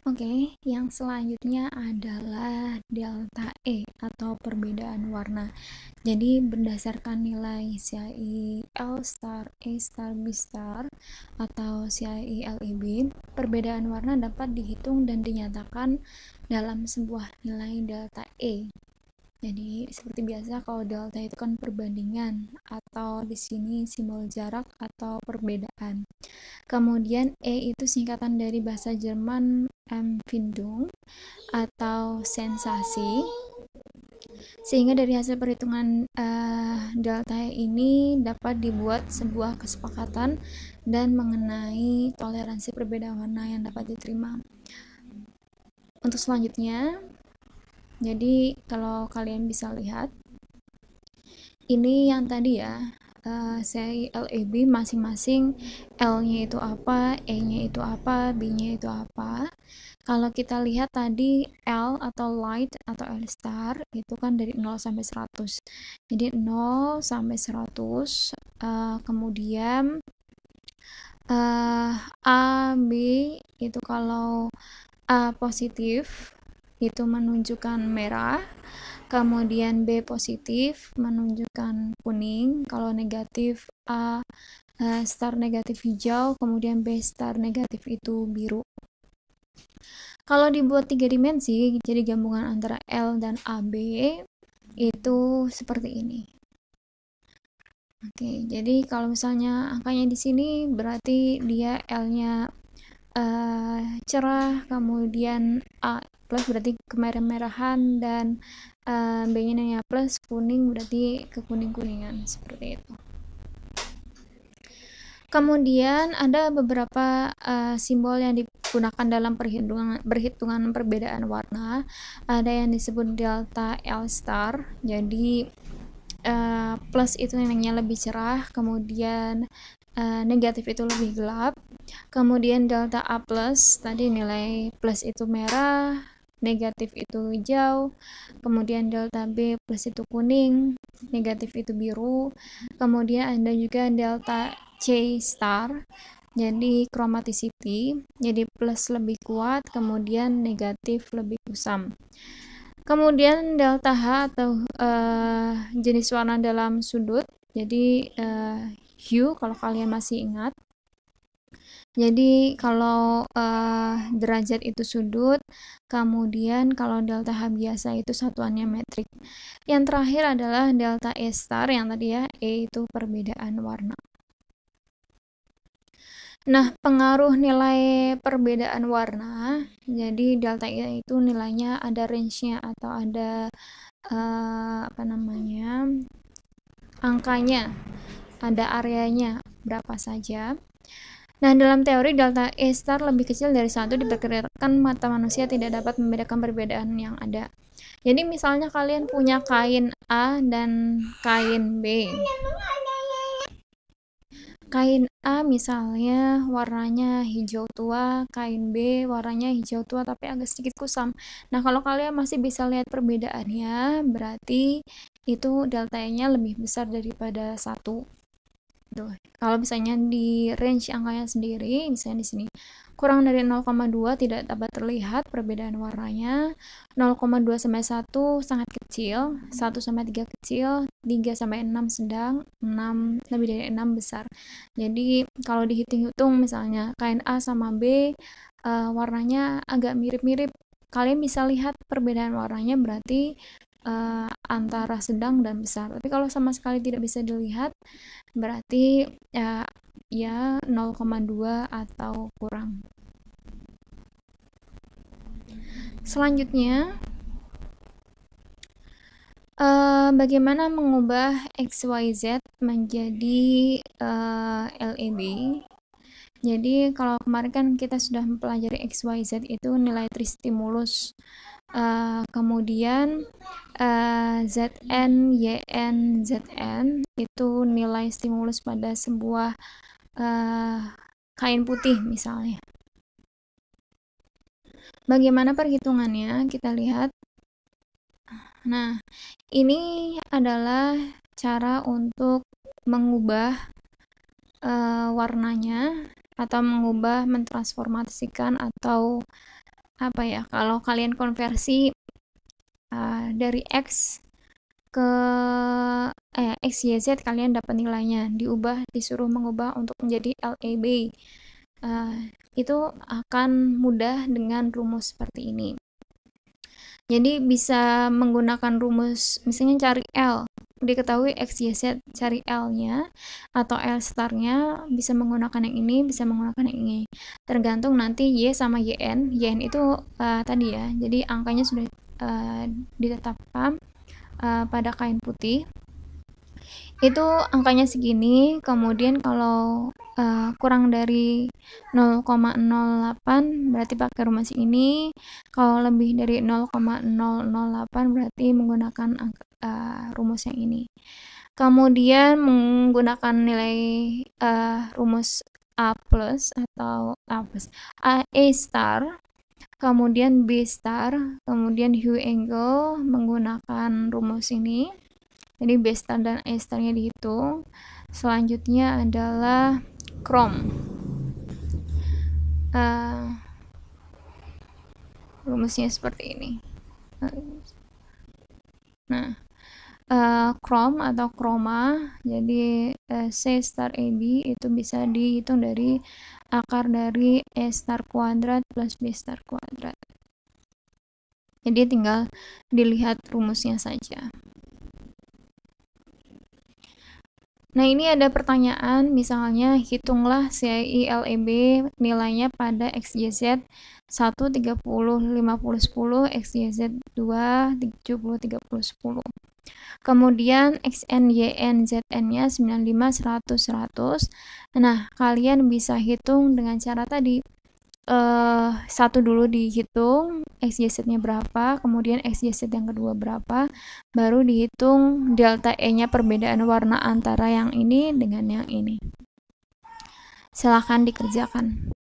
Oke, yang selanjutnya adalah delta E atau perbedaan warna. Jadi berdasarkan nilai CIE L star, E star, B star atau CIE LEB, perbedaan warna dapat dihitung dan dinyatakan dalam sebuah nilai delta E. Jadi seperti biasa kalau delta itu kan perbandingan atau di sini simbol jarak atau perbedaan. Kemudian E itu singkatan dari bahasa Jerman Empfindung atau sensasi. Sehingga dari hasil perhitungan delta ini dapat dibuat sebuah kesepakatan dan mengenai toleransi perbedaan warna yang dapat diterima. Untuk selanjutnya, jadi kalau kalian bisa lihat, ini yang tadi ya, CI LEB masing-masing L-nya itu apa, E-nya itu apa, B-nya itu apa. Kalau kita lihat tadi L atau light atau L star itu kan dari 0 sampai 100. Jadi 0 sampai 100, kemudian A, B itu kalau A positif itu menunjukkan merah, kemudian B positif menunjukkan kuning, kalau negatif A star negatif hijau, kemudian B star negatif itu biru. Kalau dibuat 3 dimensi, jadi gabungan antara L dan AB itu seperti ini. Oke, jadi kalau misalnya angkanya di sini berarti dia L-nya cerah, kemudian A plus berarti kemerah-merahan, dan B-nya plus kuning berarti kekuning-kuningan, seperti itu. Kemudian ada beberapa simbol yang digunakan dalam perhitungan perbedaan warna. Ada yang disebut delta L star, jadi plus itu nilainya lebih cerah, kemudian negatif itu lebih gelap. Kemudian delta A plus, tadi nilai plus itu merah, negatif itu hijau. Kemudian delta B plus itu kuning, negatif itu biru. Kemudian ada juga delta C star, jadi chromaticity, jadi plus lebih kuat, kemudian negatif lebih kusam. Kemudian delta H atau jenis warna dalam sudut, jadi hue kalau kalian masih ingat. Jadi kalau derajat itu sudut, kemudian kalau delta H biasa itu satuannya metrik. Yang terakhir adalah delta E star, yang tadi ya, E itu perbedaan warna. Nah, pengaruh nilai perbedaan warna, jadi delta E itu nilainya ada range-nya atau ada angkanya, ada areanya berapa saja. Nah, dalam teori delta E star lebih kecil dari 1 diperkirakan mata manusia tidak dapat membedakan perbedaan yang ada. Jadi misalnya kalian punya kain A dan kain B. Kain A misalnya warnanya hijau tua, kain B warnanya hijau tua tapi agak sedikit kusam. Nah, kalau kalian masih bisa lihat perbedaannya, berarti itu delta-nya lebih besar daripada 1. Tuh. Kalau misalnya di range angkanya sendiri, misalnya di sini kurang dari 0,2 tidak dapat terlihat perbedaan warnanya, 0,2 sampai 1 sangat kecil, 1 sampai 3 kecil, 3 sampai 6 sedang, 6 lebih dari 6 besar. Jadi kalau dihitung-hitung misalnya kain A sama B warnanya agak mirip-mirip, kalian bisa lihat perbedaan warnanya berarti antara sedang dan besar. Tapi kalau sama sekali tidak bisa dilihat, berarti ya 0,2 atau kurang. Selanjutnya, bagaimana mengubah XYZ menjadi LEB. Jadi kalau kemarin kan kita sudah mempelajari XYZ itu nilai tristimulus, kemudian ZN, YN, ZN itu nilai stimulus pada sebuah kain putih misalnya. Bagaimana perhitungannya? Kita lihat. Nah, ini adalah cara untuk mengubah warnanya atau mengubah, mentransformasikan atau apa ya, kalau kalian konversi dari X ke X, Y, Z, kalian dapat nilainya, disuruh mengubah untuk menjadi LAB. Itu akan mudah dengan rumus seperti ini. Jadi bisa menggunakan rumus, misalnya cari L, diketahui X, Y, Z, cari L-nya atau L star-nya, bisa menggunakan yang ini, bisa menggunakan yang ini. Tergantung nanti Y sama YN. YN itu tadi ya, jadi angkanya sudah ditetapkan pada kain putih. Itu angkanya segini, kemudian kalau kurang dari 0,08 berarti pakai rumus ini, kalau lebih dari 0,008 berarti menggunakan rumus yang ini. Kemudian menggunakan nilai rumus A plus atau A star, kemudian B star, kemudian hue angle menggunakan rumus ini. Jadi B star dan A star-nya dihitung. Selanjutnya adalah chrome. Rumusnya seperti ini. Nah, chrome atau chroma, jadi C star AB itu bisa dihitung dari akar dari A star kuadrat plus B star kuadrat. Jadi tinggal dilihat rumusnya saja. Nah, ini ada pertanyaan, misalnya hitunglah CII LAB nilainya pada XYZ 1, 30, 50, 10, XYZ 2, 70, 30, 10. Kemudian XN, YN, ZN-nya 95, 100, 100. Nah, kalian bisa hitung dengan cara tadi. Satu dulu dihitung XYZ-nya berapa, kemudian XYZ yang kedua berapa, baru dihitung delta E-nya, perbedaan warna antara yang ini dengan yang ini. Silahkan dikerjakan.